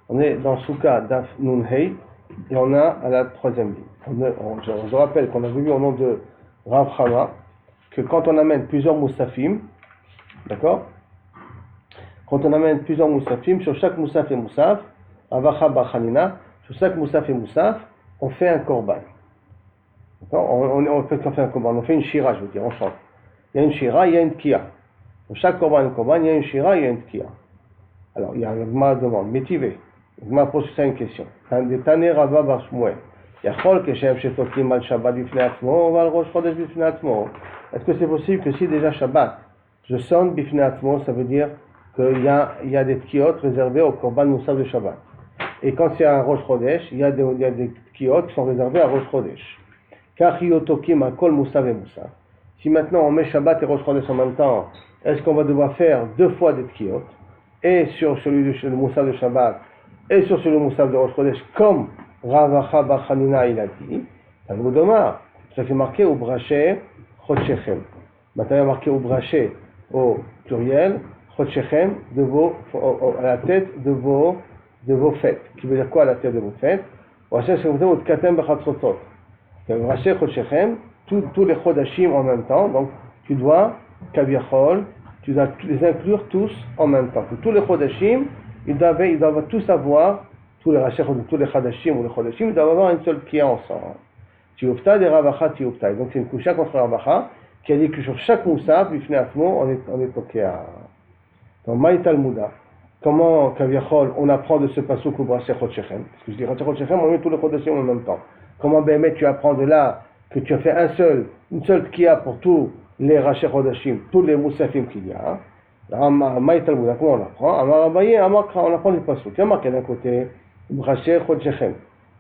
On est dans Souka Daf Nun Hei et on a à la troisième ligne. Je rappelle qu'on avait vu au nom de Rav Chama que quand on amène plusieurs moussafim, d'accord? Quand on amène plusieurs moussafim, sur chaque moussaf et moussaf, Avacha Bachanina, sur chaque moussaf et moussaf, on fait un korban. On fait un korban, on fait une shira, je veux dire, on chante. Il y a une shira, il y a une tkiya. Pour chaque korban et korban, il y a une shira, il y a une tkiya. Alors, il y a un Gma demande, métivé. Gma pose ça une question. Tane Rava Bar Shmuel. Yachol Keshem Shetokim al Shabbat bifnei atzmo, val Rosh Chodesh bifnei atzmo. Est-ce que c'est possible que si déjà Shabbat, je sonne bifnei atzmo, ça veut dire qu'il y a des tkiyot réservés au korban moussaf de Shabbat. Et quand c'est un Rosh Chodesh, il y a des tkiyot qui sont réservés à Rosh Chodesh. Kachiotokim al kol moussaf et moussaf. Si maintenant on met Shabbat et Rosh Chodesh en même temps, est-ce qu'on va devoir faire deux fois des tkiyot, et sur celui du moussaf de Shabbat, et sur celui du moussaf de Rosh Chodesh, comme Ravacha Bachanina il a dit, ça nous demande, ça fait marqué au braché Chodshechem. Maintenant il y a marqué au braché au pluriel, Chodshechem, à la tête de vos fêtes. Qui veut dire quoi à la tête de vos fêtes? Braché Chodshechem ou Tkatem B'Chatzotot. Braché Chodshechem, tous les Chodashim en même temps, donc tu dois, Kaviachol, tu dois les inclure tous en même temps. Tous les Chodashim, ils doivent tous avoir, tous les Chodashim ou les Chodashim, ils doivent avoir une seule qui est ensemble. Tioufta de Ravacha Tioufta. Donc c'est une coucha contre Ravacha qui a dit que sur chaque moussaf, bifnei atzmo, on est toqué à. Donc Maï Talmuda. Comment, Kaviachol, on apprend de ce pasuk au Braché Chodshechem? Parce que je dis Braché Chodshechem, on met tous les Chodashim en même temps. Comment, Béhémet, tu apprends de là que tu as fait une seule tkiya pour tous les Raché Chodashim, tous les moussafim qu'il y a? Maï Talmuda, comment on apprend? Amar Abaye, on apprend les pasuk. Il y a marqué d'un côté, Braché Chodshechem.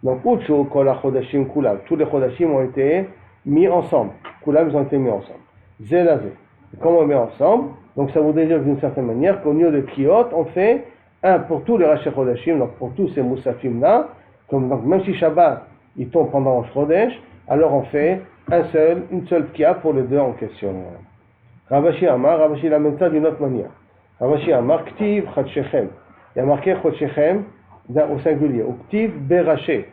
Donc, Ucho, Kola Chodashim, Kulam, tous les Chodashim ont été mis ensemble. Kulam, ils ont été mis ensemble. Zélazé. Comment on met ensemble? Donc, ça voudrait dire d'une certaine manière qu'au lieu de Kiyot, on fait un pour tous les Raché Chodashim, donc pour tous ces moussafim-là. Donc, même si Shabbat, il tombe pendant Rosh Chodesh, alors on fait une seule Kiya pour les deux en question. Ravashi Amar, Ravashi l'amène ça d'une autre manière. Ravashi Amar, Ktiv Chodshechem. Il y a marqué Chodshechem au singulier, ou Ktiv Beraché,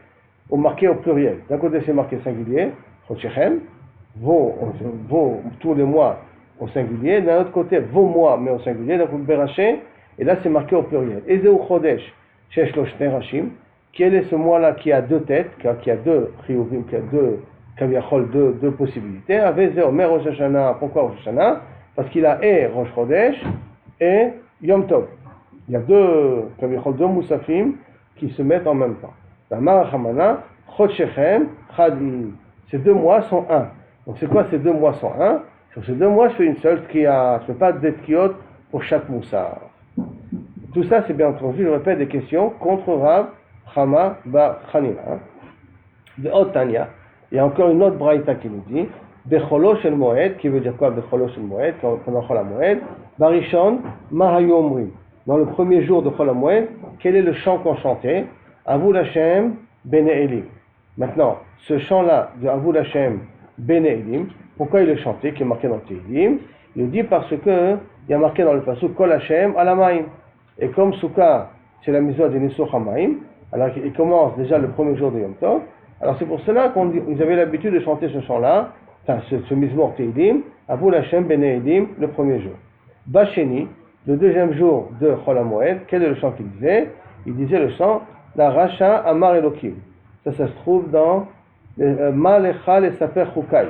ou marqué au pluriel. D'un côté c'est marqué singulier, Chodshechem, vos tous les mois au singulier, d'un autre côté vos mois mais au singulier, donc Beraché, et là c'est marqué au pluriel. Ezeu Chodesh, Shesh Lo Shnei Rashim, quel est ce mois-là qui a deux têtes, qui a deux chiyuvim, qui a deux possibilités? Avezeh Omer Rosh Hashanah. Pourquoi Rosh Hashanah? Parce qu'il a Rosh Chodesh et Yom Tov. Il y a deux moussafim qui se mettent en même temps. Amar Hamana, Chodshechem, Chadi. Ces deux mois sont un. Donc c'est quoi ces deux mois sont un? Sur ces deux mois, je fais une seule tkiya. Je ne fais pas de tkiyot pour chaque moussaf. Tout ça, c'est bien entendu, je répète, des questions contre Rav Chama Bachanina. De Otania. Il y a encore une autre braïta qui nous dit Becholo shel Moed, qui veut dire quoi Becholo shel Moed, pendant Chol HaMoed, Barishon, Mahayu Omrim. Dans le premier jour de Chol HaMoed, quel est le chant qu'on chantait? Avul Hashem Bene Elim. Maintenant, ce chant-là de Avul Hashem Bene Elim, pourquoi il est chanté, qui est marqué dans Tehillim? Il dit parce que il y a marqué dans le pasuk Kol Hashem Alamaim. Et comme Souka, c'est la maison de Nisuch HaMaim, alors il commence déjà le premier jour de Yom Tov. Alors c'est pour cela qu'ils avaient l'habitude de chanter ce chant-là, enfin ce Mizmor Tehillim, Avul Hashem Bene Elim, le premier jour. Bacheni, le deuxième jour de Chol HaMoed, quel est le chant qu'il disait? Il disait le chant La Racha Amar Elokim. Ça se trouve dans Malecha le Saper Chukai.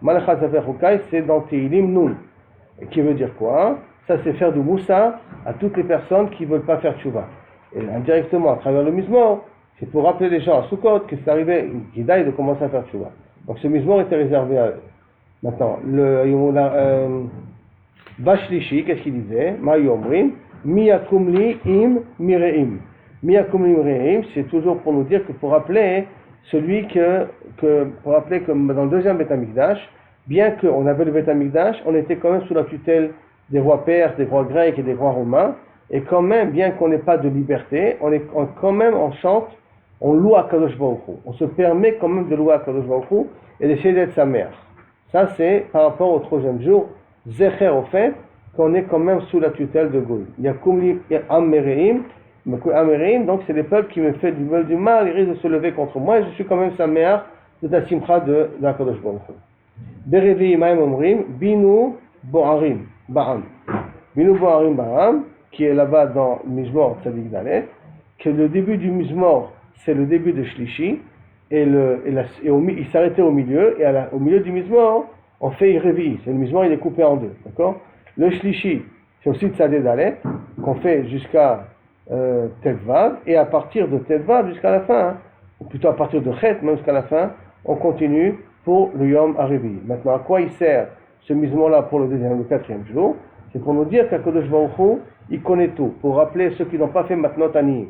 Malecha le Saper Chukai, c'est dans Tehillim Nun. Et qui veut dire quoi? Ça, c'est faire du moussa à toutes les personnes qui ne veulent pas faire tchouva. Et indirectement, à travers le Mizmor, c'est pour rappeler les gens à Sukkot que c'est arrivé, qu'ils aillent de commencer à faire tchouva. Donc ce Mizmor était réservé à eux. Maintenant, Bashlishi, qu'est-ce qu'il disait? Mahayu Omrim, Miyakum li im mireim. Miyakum li mireim, c'est toujours pour nous dire que pour rappeler pour rappeler que dans le deuxième Beth Amikdash, bien qu'on avait le Beth Amikdash, on était quand même sous la tutelle des rois perses, des rois grecs et des rois romains, et quand même, bien qu'on n'ait pas de liberté, quand même on chante, on loue Akadosh Baruch Hu. On se permet quand même de louer Akadosh Baruch Hu et d'essayer d'être sa mère. Ça c'est par rapport au troisième jour, Zecher au fait, qu'on est quand même sous la tutelle de Goï. Yakum Amereim, donc c'est des peuples qui me font du mal, ils risquent de se lever contre moi, et je suis quand même sa mère de la simcha de la Kadosh Baruch Hu. Berevi Imaim Omrim, Binu Boarim, Ba'am. Binu Boarim, Ba'am, qui est là-bas dans Mizmor Tzadik Dalet, que le début du Mizmor, c'est le début de Shlishi, il s'arrêtait au milieu, et au milieu du Mizmor, on fait Revi. Le Mizmor, il est coupé en deux, d'accord? Le Shlishi, c'est aussi Tzadik Dalet, qu'on fait jusqu'à Tetvav, et à partir de Tetvav jusqu'à la fin, hein, ou plutôt à partir de Chet, même jusqu'à la fin, on continue pour le Yom Harivi. Maintenant, à quoi il sert ce Mizmor-là pour le deuxième et le quatrième jour? C'est pour nous dire qu'Akadosh Baruch Hu, il connaît tout, pour rappeler ceux qui n'ont pas fait Matnot Aniyim,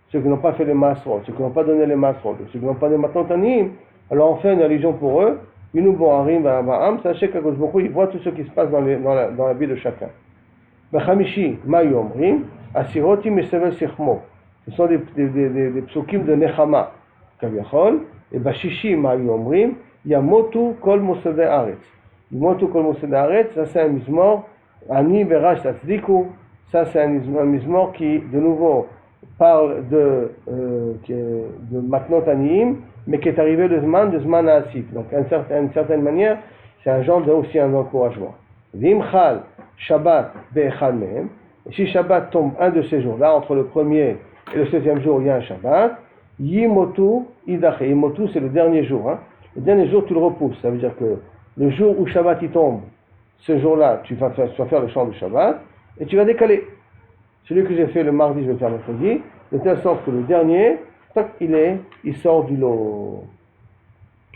ceux qui n'ont pas fait les Masrot, ceux qui n'ont pas donné les Masrot, ceux qui n'ont pas de Matnot Aniyim, alors on fait une allusion pour eux, Binu Boarim Ba'am, sachez qu'Akadosh Baruch Hu, il voit tout ce qui se passe dans la vie de chacun. B'chamishi, Mayu Omrim, Asiroti Mesevel Sichmo, ce sont des psukim de Nechama, Kaviachol, et Bashishi Mayu Omrim, Yamotu Kol Mosedei Aretz. Yamotu Kol Mosedei Aretz, ça c'est un Mizmor, Ani Verash Tatzdiku, ça c'est un Mizmor qui, de nouveau, parle de Matnot Aniyim, mais qui est arrivé de Zman Asif. Donc, d'une certaine manière, c'est un genre aussi un encouragement. Vimchal Shabbat Be'echad Mehem, et si Shabbat tombe un de ces jours-là, entre le premier et le 16e jour, il y a un Shabbat, Yimotu Idache. Yimotu, c'est le dernier jour. Hein. Le dernier jour, tu le repousses. Ça veut dire que le jour où Shabbat il tombe, ce jour-là, tu vas faire le chant du Shabbat, et tu vas décaler. Celui que j'ai fait le mardi, je vais le faire mercredi, de telle sorte que le dernier, il sort du lot.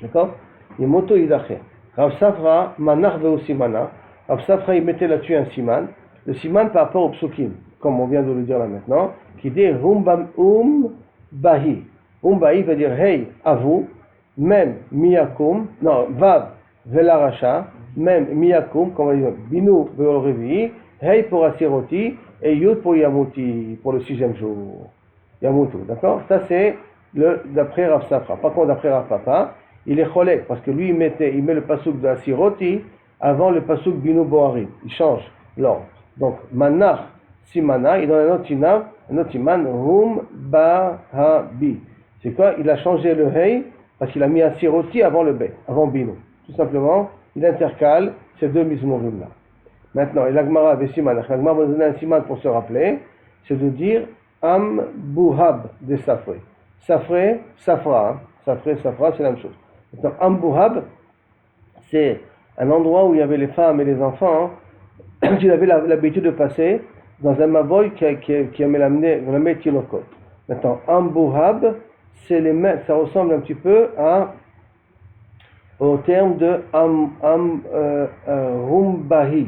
D'accord? Yimotu Idache. Rav Safra, Manach Veosimana. Rav Safra, il mettait là-dessus un siman. Le siman par rapport au psukim, comme on vient de le dire là maintenant, qui dit Bahi. Bahi veut dire hey, à vous, même miyakum, non, vav, velarasha, même miyakum, comme on dit, binu veolrevi, hey pour asiroti, et yud pour yamuti, pour le 6e jour. Yamutu, d'accord? Ça c'est d'après Rav Safra. Par contre, d'après Rav Papa, il est cholek, parce que lui il met le pasuk de asiroti avant le pasuk binu boarim. Il change l'ordre. Donc, manach, simana, il donne un autre iman, bahabi. C'est quoi? Il a changé le hey, parce qu'il a mis un siroti avant le bet, avant binu. Tout simplement, il intercale ces deux mizmorim là. Maintenant, et l'agmara avec siman, l'agmara va donner un siman pour se rappeler, c'est de dire am buhab de safre. Safra, c'est la même chose. Maintenant, am buhab, c'est un endroit où il y avait les femmes et les enfants, qui avaient l'habitude de passer dans un mavoy qui avait l'amené Tinokot. Maintenant, Ambuhab, ça ressemble un petit peu au terme de Rumbahi.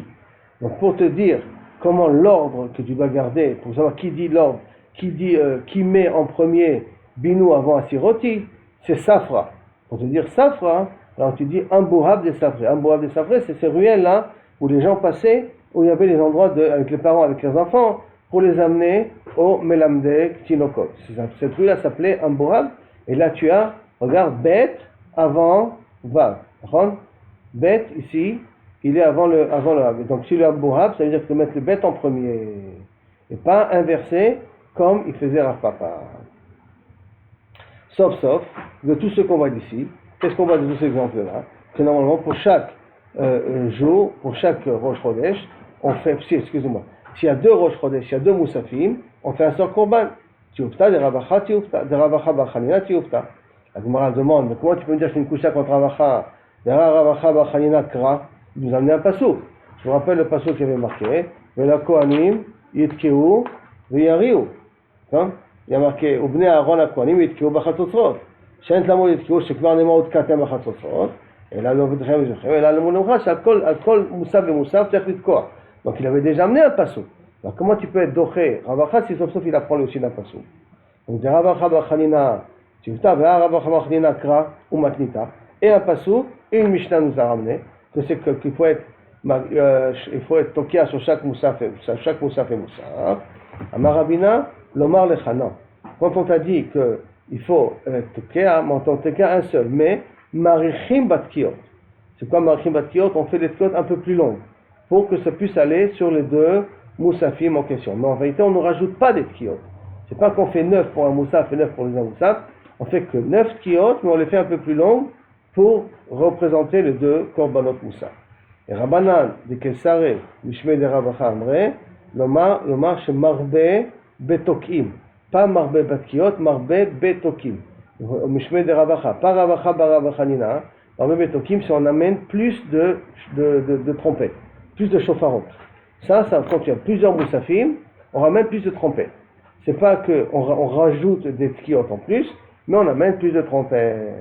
Donc, pour te dire comment l'ordre que tu dois garder, pour savoir qui dit l'ordre, qui met en premier Binu avant Asiroti, c'est Safra. Pour te dire Safra, alors tu dis Ambuhab de Safra. Ambuhab de Safra, c'est ces ruelles-là où les gens passaient, où il y avait les endroits avec les parents, avec les enfants, pour les amener au Melamde Tinokot. Cette rue-là s'appelait Ambuhab, et là tu as, regarde, Bet avant Vav. Bet, ici, il est avant le Vav. Donc si le Ambuhab, ça veut dire que tu peux mettre le Bet en premier, et pas inversé, comme il faisait Rav Papa. Sauf, de tout ce qu'on voit d'ici, qu'est-ce qu'on voit de tous ces exemples-là? Que normalement, pour chaque jour, pour chaque Rosh Chodesh, on fait, s'il y a 2 Rosh Chodesh, il y a 2 Moussafim, on fait un seul Korban. Tiufta, de Ravacha, Tiufta, de Ravacha, Bachanina, Tiufta. La Gemara demande, mais comment tu peux me dire que c'est une Kusha contre Ravacha? De Ravacha, Bachanina, Kra, il nous a amené un passouk. Je vous rappelle le passouk qui avait marqué, Vela Kohanim, Yitkeu, Veyariu. Il y a marqué, Ubne Aaron HaKohanim, Yitkeu, Bachatzotzrot. Shent Lamo Yitkeu, Shekvar Nemo Utkatem Bachatzotzrot. Et là, le Mounoucha, c'est à Kol Moussaf et Moussaf, c'est Yitkeu. Donc il avait déjà amené un passouk. Alors comment tu peux être doché Ravacha si sauf il apprend aussi d'un passouk? Donc de Ravacha Bachanina, Tivta, Ravacha Bachanina Kra ou Matnita, et un passouk, et une Mishnah nous a ramené, que c'est qu'il faut être tokia sur chaque Moussaf et Moussaf. Amarabina, l'Omar Lechana. Quand on t'a dit qu'il faut tokia, on t'en tokia un seul, mais Marichim Batkiot. C'est quoi Marichim Batkiot? On fait des tkiot un peu plus longues. pour que ça puisse aller sur les deux moussafim en question. Mais en vérité, on ne rajoute pas des tkiot. C'est pas qu'on fait 9 pour un moussaf et 9 pour le deuxième moussaf. On fait que 9 tkiot, mais on les fait un peu plus longues pour représenter les deux korbanot moussaf. Et Rabbanan de Kesare, Mishmei de Ravacha Amre, lomar shemarbe betokim. Pas marbe batkiot, marbe betokim. Mishmei de Ravacha, pas Ravacha Baravacha Nina. Marbe betokim, c'est on amène plus de trompettes, plus de chauffarot. Ça, quand il y a plusieurs moussafim, on ramène plus de trompettes. C'est pas qu'on rajoute des tkiot en plus, mais on amène plus de trompettes.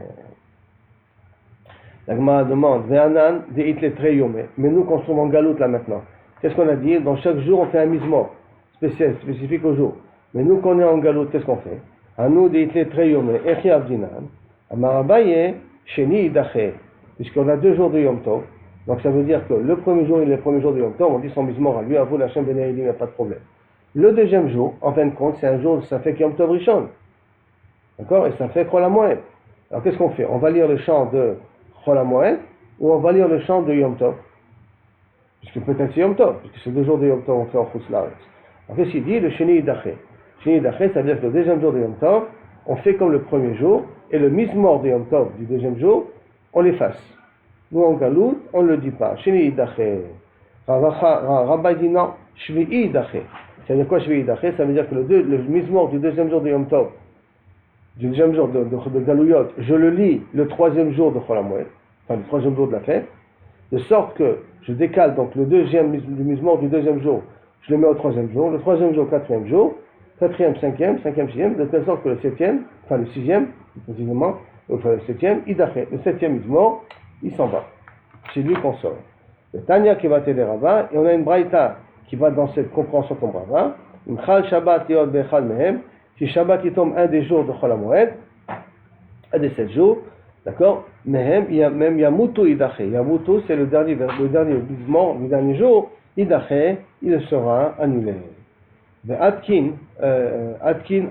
La Gemara demande, Ve'anan de'it letrei yomeh. Mais nous, quand on se trouve en galoute là maintenant, qu'est-ce qu'on a dit? Dans chaque jour, on fait un mizmor spécifique au jour. Mais nous, quand on est en galoute, qu'est-ce qu'on fait? Anu de'it letrei yomeh, echi avdinan, amarabaye, sheni idache. Puisqu'on a 2 jours de Yom Tov, donc ça veut dire que le premier jour, il est le premier jour de Yom Tov, on dit son mizmor à lui, à vous, la Shem Benéidim, il n'y a pas de problème. Le deuxième jour, en fin de compte, c'est un jour, ça fait Yom Tov Rishon. D'accord? Et ça fait Chol HaMoed. Alors qu'est-ce qu'on fait? On va lire le chant de Chol HaMoed, ou on va lire le chant de Yom Tov, puisque peut-être c'est Yom Tov, puisque c'est 2 jours de Yom Tov, on fait en Chutz La'aretz. Alors qu'est-ce qu'il dit? Le Sheni Idache. Sheni Idache, ça veut dire que le deuxième jour de Yom Tov, on fait comme le premier jour, et le mizmor de Yom Tov du deuxième jour, on l'efface. Nous en galoute, on ne le dit pas. Sheni Idache. Rabbi dit non, Shvi'i Idache. Ça veut dire quoi Shvi'i Idache? Ça veut dire que le mizmor du deuxième jour de Yom Tov, du deuxième jour de Galouyot, je le lis le troisième jour de Chol HaMoed, enfin le troisième jour de la fête, de sorte que je décale donc le deuxième mizmor du deuxième jour, je le mets au troisième jour, le troisième jour, quatrième jour, quatrième, cinquième, sixième, de telle sorte que le septième, enfin le sixième, précisément, enfin le septième, Idaché, le septième mizmor, il s'en va. C'est lui qu'on sort. Le Tanya qui va t'aider Rava, et on a une braïta qui va dans cette compréhension comme Rava, une Chal Shabbat Yod Bechal Mehem. Si Shabbat il tombe un des jours de Chol HaMoed, un des 7 jours, d'accord, Mehem, il y a même Yamutu Idache. Yamutu, c'est le dernier mizmor du dernier jour, Idache, il sera annulé. Atkin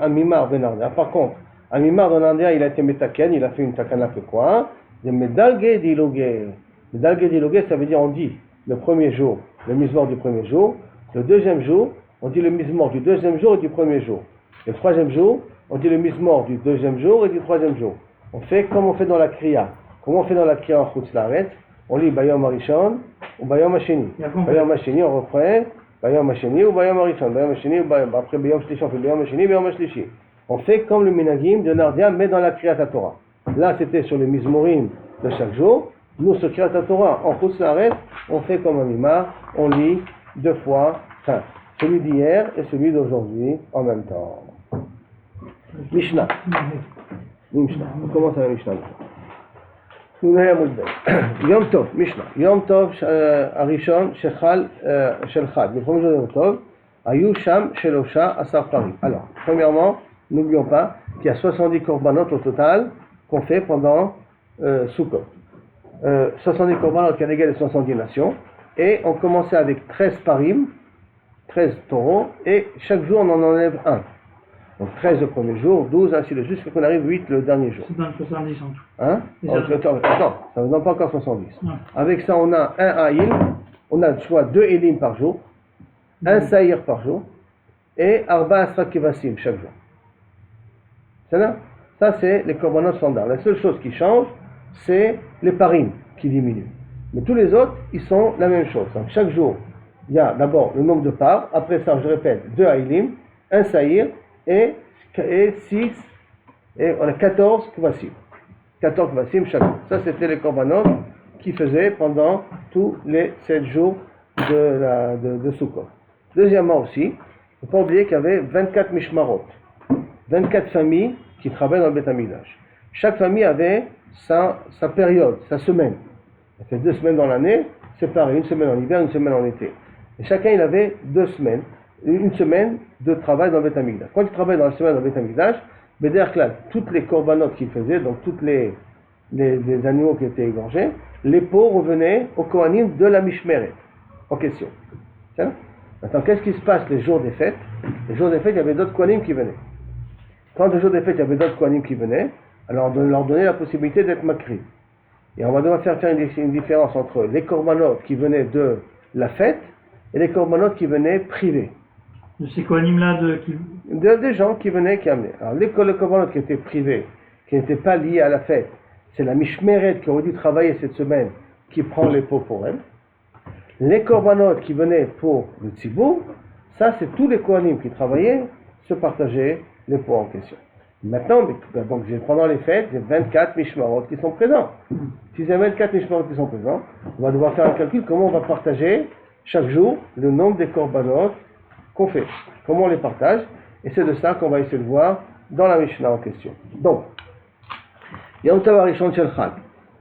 Amimar Ben Ardia. Par contre, Amimar Ben Ardia, il a été metaken, il a fait une takana que quoi? De Medalge Diloge. Medalge Diloge, ça veut dire on dit le premier jour, le mizmor du premier jour, le deuxième jour, on dit le mizmor du deuxième jour et du premier jour. Le troisième jour, on dit le mizmor du deuxième jour et du troisième jour. On fait comme on fait dans la kriya. Comment on fait dans la kriya en Chutz La'aretz? On lit Bayom HaRishon ou Bayom HaSheni. Bayom HaSheni, on reprend Bayom HaSheni ou Bayom HaRishon. Bayom HaSheni ou Bayom... Après Bayom Shlishi, on fait Bayom HaSheni, Bayom HaShlishi. On fait comme le minagim de Nardia, mais dans la Kriyat HaTorah. Là, c'était sur les mizmorim de chaque jour. Nous, sur Kriyat HaTorah, en Chutz La'aretz, on fait comme un mimar, on lit 2 fois, enfin, celui d'hier et celui d'aujourd'hui en même temps. Mishnah. On commence à la Mishnah. Yom Tov, Mishnah. Yom Tov, Arishon, Shechal, Shelchad. Le premier jour de Yom Tov, Ayu Sham, Shelosha, Asar Paris. Alors, premièrement, n'oublions pas qu'il y a 70 korbanot au total qu'on fait pendant Sukkot. 70 korbanot qui égale les 70 nations. Et on commençait avec 13 parim, 13 taureaux, et chaque jour on en enlève un. Donc 13 le premier jour, 12, ainsi de suite, jusqu'à qu'on arrive 8 le dernier jour. C'est dans le 70 en tout. Hein? Attends, ça ne donne pas encore 70. Non. Avec ça, on a un Aïl, on a soit 2 Elim par jour, un Saïr par jour, et Arba Asra Kevassim chaque jour. C'est là? Ça, c'est les korbanot standards. La seule chose qui change, c'est les parim qui diminuent. Mais tous les autres, ils sont la même chose. Donc chaque jour, il y a d'abord le nombre de parts, après ça, je répète, 2 Aïlim, un Saïr, et 6, et on a 14 Kvassim. 14 Kvassim chaque jour. Ça, c'était les korbanot qui faisaient pendant tous les 7 jours de Sukkot. Deuxièmement aussi, il ne faut pas oublier qu'il y avait 24 Mishmarot, 24 familles qui travaillaient dans le Beth Amikdash. Chaque famille avait sa période, sa semaine. Ça fait 2 semaines dans l'année, c'est pareil, une semaine en hiver, une semaine en été. Et chacun, il avait 2 semaines. Une semaine de travail dans le Beth Amikdash. Quand il travaillait dans la semaine dans le Beth Amikdash, Bederklal, toutes les korbanot qu'il faisait, donc tous les animaux qui étaient égorgés, les peaux revenaient aux Kohanim de la Mishmeret, en question. Tiens. Maintenant, qu'est-ce qui se passe les jours des fêtes? Les jours des fêtes, il y avait d'autres Kohanim qui venaient. Quand les jours des fêtes, il y avait d'autres Kohanim qui venaient, alors on leur donnait la possibilité d'être makri. Et on va devoir faire une différence entre les korbanot qui venaient de la fête, et les corbanotes qui venaient privés. De ces Kohanim-là Des gens qui venaient, qui amenaient. Alors, les corbanotes qui étaient privés, qui n'étaient pas liés à la fête, c'est la mishmeret qui aurait dû travailler cette semaine, qui prend les pots pour elle. Les corbanotes qui venaient pour le tzibur, ça c'est tous les kohanim qui travaillaient, se partageaient les pots en question. Maintenant, donc pendant les fêtes, il y a 24 mishmarot qui sont présents. Si il y a 24 mishmarot qui sont présents, on va devoir faire un calcul comment on va partager chaque jour le nombre des corbanotes qu'on fait. Comment on les partage, et c'est de ça qu'on va essayer de voir dans la Mishnah en question. Donc, Yom Tov Harishon Shel Chag,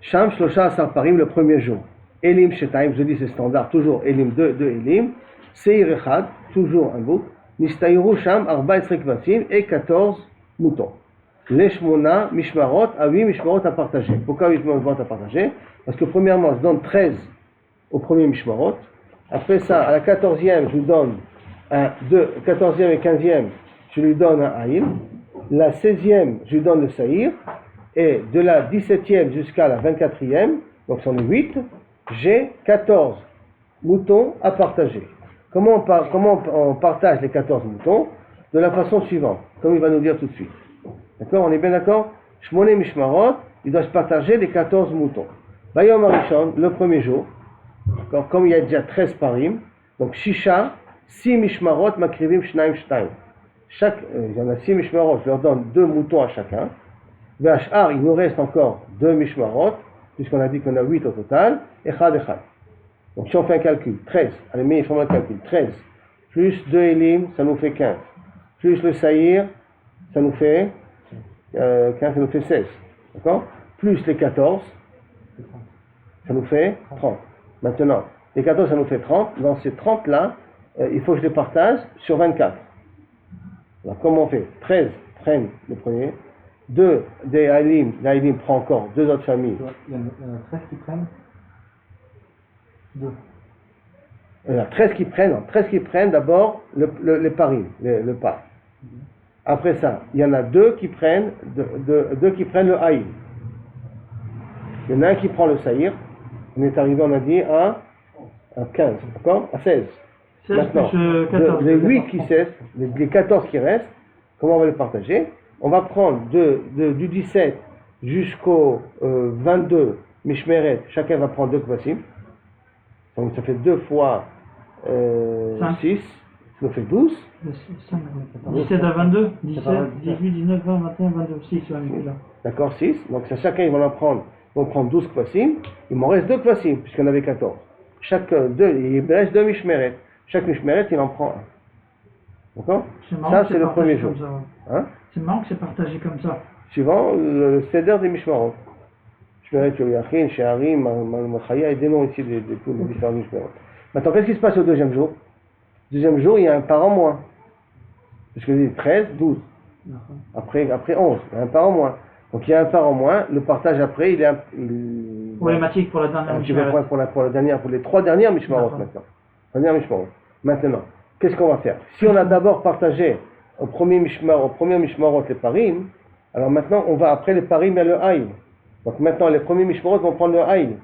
Sham Shlosha Asar Parim le premier jour. Elim Shetaim, je dis c'est standard, toujours Elim 2 Elim. Seir Echad, toujours un bouc. Nistayru Sham Arba Esrei Kvasim et 14 moutons. Les Shmona Mishmarot, à 8 Mishmarot à partager. Pourquoi 8 Mishmarot à partager? Parce que premièrement, je donne 13 au premier Mishmarot. Après ça, à la 14e, je lui donne 14e et 15e, je lui donne un Haïl. La 16e, je lui donne le Saïr. Et de la 17e jusqu'à la 24e, donc c'en est 8, j'ai 14 moutons à partager. Comment on partage les 14 moutons? De la façon suivante, comme il va nous dire tout de suite. D'accord? On est bien d'accord? Shmoné Mishmarot, il doit se partager les 14 moutons. Bayom Arishon, le premier jour, comme il y a déjà 13 parim, donc Shisha, 6 Mishmarot, Makrivim Shnaim Shtaim. Il y en a 6 Mishmarot, je leur donne 2 moutons à chacun. V'ashar, il nous reste encore 2 mishmarot, puisqu'on a dit qu'on a 8 au total, echad. Donc si on fait un calcul, 13, allez, mais il faut un calcul, 13, plus 2 elim, ça nous fait 15, plus le saïr, ça nous fait 15, ça nous fait 16, d'accord? Plus les 14, ça nous fait 30. Maintenant, les 14, ça nous fait 30, dans ces 30-là, il faut que je les partage sur 24. Alors comment on fait? 13 prennent le premier, 2 des Haïlim, l'Haïlim prend encore 2 autres familles. Il y en a 13 qui prennent 2. Il y en a 13 qui prennent d'abord les parim, le pas. Après ça, il y en a 2 qui prennent, deux qui prennent le Haïl. Il y en a un qui prend le Saïr. On est arrivé, on a dit, à 15, d'accord? À 16. 16 maintenant, plus 14. Les 8 qui cessent, les 14 qui restent, comment on va les partager? On va prendre du 17 jusqu'au 22 Mishmeret, chacun va prendre 2 kvasim. Donc ça fait 2 fois 6, ça nous fait 12. 17 à 22, 17, 18, 19, 20, 21, 22, 6, là. D'accord, 6. Donc ça, chacun, ils vont prendre 12 kvasim. Il m'en reste 2 kvasim, puisqu'on avait 14. Il me reste 2 Mishmeret. Chaque Mishmeret, il en prend 1. D'accord? Ça, c'est le premier jour. Hein? C'est marrant que c'est partagé comme ça. Suivant le seder des Mishmarot. Mishmeret Yoyachin, Sheharim, Malmachaya, et des noms ici de tous les différents Mishmarot. Maintenant, qu'est-ce qui se passe au deuxième jour? Le deuxième jour, il y a un par en moins. Parce que 13, 12. Après 11, il y a un par en moins. Donc il y a un par en moins. Le partage après, il est problématique pour la dernière Mishmarot. Pour les 3 dernières Mishmarot maintenant. Maintenant, qu'est-ce qu'on va faire? Si on a d'abord partagé au premier Mishmarot les parim, alors maintenant on va après les parim et le haïl. Donc maintenant les premiers Mishmarot vont prendre le haïl.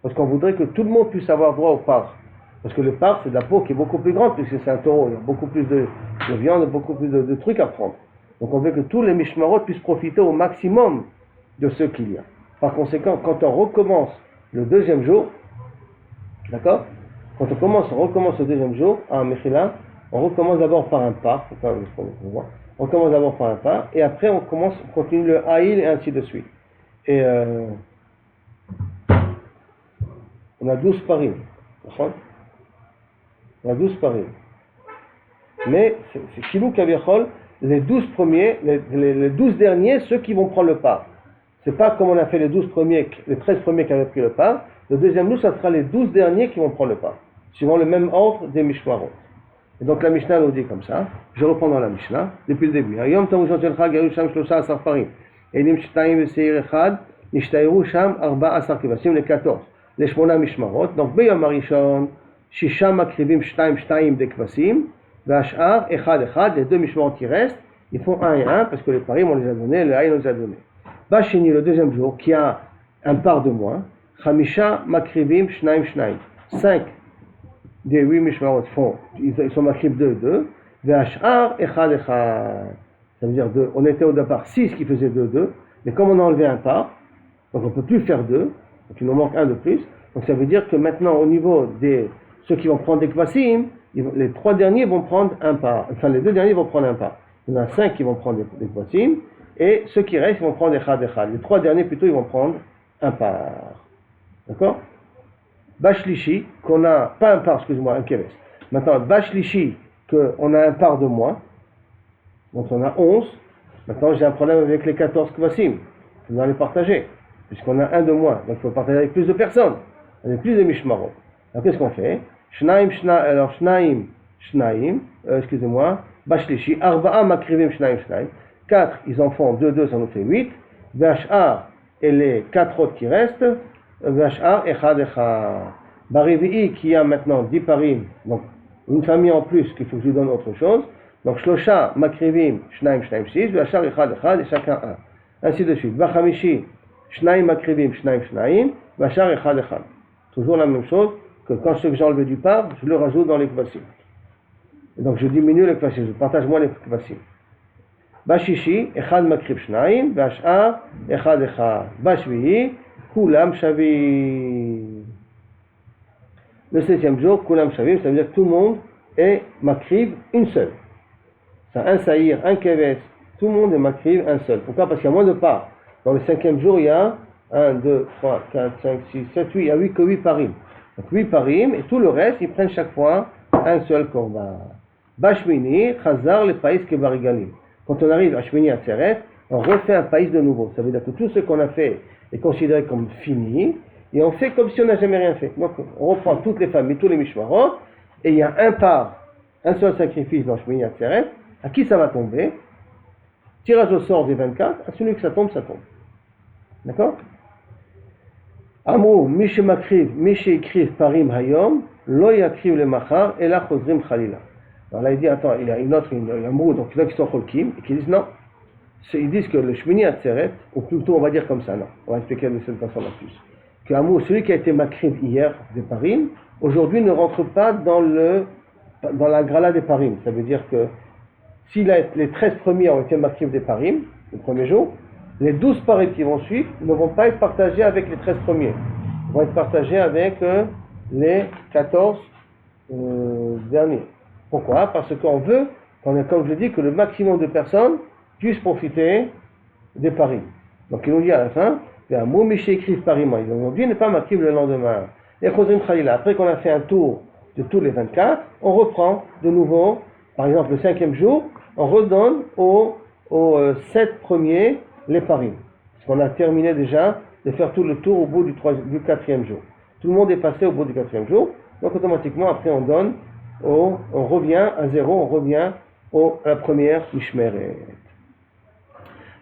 Parce qu'on voudrait que tout le monde puisse avoir droit au par. Parce que le par, c'est de la peau qui est beaucoup plus grande, puisque c'est un taureau. Il y a beaucoup plus de viande, beaucoup plus de trucs à prendre. Donc on veut que tous les Mishmarot puissent profiter au maximum de ce qu'il y a. Par conséquent, quand on recommence le deuxième jour, d'accord? Quand on recommence le deuxième jour, à un Mechila, on recommence d'abord par un pas, on commence d'abord par un pas, et après on continue le haïl et ainsi de suite. Et on a 12 parim. On a 12 parim. Mais c'est Kilou Kaviachol, les 12 premiers, les 12 derniers, ceux qui vont prendre le pas. C'est pas comme on a fait les 13 premiers qui avaient pris le pas. Le deuxième jour, ça sera les 12 derniers qui vont prendre le pas, suivant le même ordre des Mishmarot. Et donc la Mishnah nous dit comme ça, je reprends dans la Mishnah, depuis le début. Yom Tov Harishon Shel Chag, Yaru Sham 13 parim. Elim Shtaim Veseir Echad, Nishtayru Sham 14 Kvasim, les 14. Les Shmona Mishmarot. Donc Beyom Harishon, Shisha Makrivim Shtaim des Kvasim, V'ashar Echad, les 2 Mishmarot qui restent, ils font 1 et 1, parce que les parim on les a donnés, le haïl on les a donnés. Bachini, le deuxième jour, qui a un par de moins, Chamisha Makrivim Shnaim. 5 des 8 mishmarot font, ils sont makrib 2, 2, v'ash'ar echad echad. Ça veut dire, on était au départ 6 qui faisaient 2, 2, mais comme on a enlevé un par, donc on ne peut plus faire 2, donc il nous manque un de plus, donc ça veut dire que maintenant au niveau des ceux qui vont prendre des kvasim, les 3 derniers vont prendre un par, enfin les 2 derniers vont prendre un par. Il y en a 5 qui vont prendre des kvasim, et ceux qui restent ils vont prendre echad echad. Les 3 derniers plutôt ils vont prendre un par. D'accord? Bashlishi, qu'on a, pas un par, excuse-moi, un keves. Maintenant, Bashlishi, qu'on a un par de moins, donc on a 11. Maintenant, j'ai un problème avec les 14 kvasim. Je dois les partager, puisqu'on a un de moins. Donc, il faut partager avec plus de personnes, avec plus de mishmarot. Alors, qu'est-ce qu'on fait? Shnaim, excusez-moi, Bashlishi, Arba'a makrivim shnaim, shnaim. 4, ils en font 2, 2, ça nous fait 8. Vash'ar, et les 4 autres qui restent, Vash'ar, echad, echad. Barivi'i, qui a maintenant 10 parim, donc une famille en plus qu'il faut que je lui donne autre chose. Donc, Shlosha, Makrivim, Shnaim, Shnaim, 6, Vashar, Echad, Echad, et chacun un. Ainsi de suite. Bachamishi, Shnaim, Makrivim, Shnaim, Shnaim, Vashar, Echad, Echad. Toujours la même chose que quand ce que j'ai enlevé du par, je le rajoute dans les kvasim. Et donc, je diminue les kvasim, je partage moins les kvasim. Bashishi, Echad, Makriv, Shnaim, Vashar, Echad, Echad. Bashvihi, Kulam, Shavi. Le 7e jour, Kulam, Shavi, ça veut dire que tout le monde est Makriv, une seule. C'est un saïr, un keves, tout le monde est makriv, un seul. Pourquoi? Parce qu'il y a moins de parts. Dans le 5e jour, il y a 1, 2, 3, 4, 5, 6, 7, 8, il y a 8 que 8 parim. Donc 8 parim, et tout le reste, ils prennent chaque fois un seul korban. Bashmini, Chazar, le païs kebarigalim. Quand on arrive à Shmini Atzeret, on refait un païs de nouveau. Ça veut dire que tout ce qu'on a fait est considéré comme fini, et on fait comme si on n'a jamais rien fait. Donc on reprend toutes les familles, tous les mishmarot, et il y a un par, un seul sacrifice dans Shmini Atzeret. À qui ça va tomber? Tirage au sort des 24, à celui que ça tombe, ça tombe. D'accord? Amrou, Mishe Makriv, Mishe Ikriv Parim Hayom, Lo Yakriv le Machar, et la Chosrim Khalila. Alors là, il dit, attends, il y a une autre, Amrou, donc il y en a qui sont Cholkim, et qui disent non. Ils disent que le Shmini Atzeret, ou plutôt on va dire comme ça, non. On va expliquer de cette façon en plus. Que Amrou, celui qui a été Makriv hier, des Parim, aujourd'hui ne rentre pas dans la grala des Parim. Ça veut dire que si les 13 premiers ont été makriv des parim, le premier jour, les 12 parim qui vont suivre ne vont pas être partagés avec les 13 premiers. Ils vont être partagés avec les 14 derniers. Pourquoi? Parce qu'on veut, comme je dis, que le maximum de personnes puissent profiter des parim. Donc il nous dit à la fin, il y a un mot Miché écrit parim. Aujourd'hui, il n'est pas makriv le lendemain. Et après qu'on a fait un tour de tous les 24, on reprend de nouveau. Par exemple, le 5e jour, on redonne aux 7 premiers les parim. Parce qu'on a terminé déjà de faire tout le tour au bout du 4e jour. Tout le monde est passé au bout du 4e jour. Donc automatiquement, après on revient à zéro, on revient à la première Mishmeret.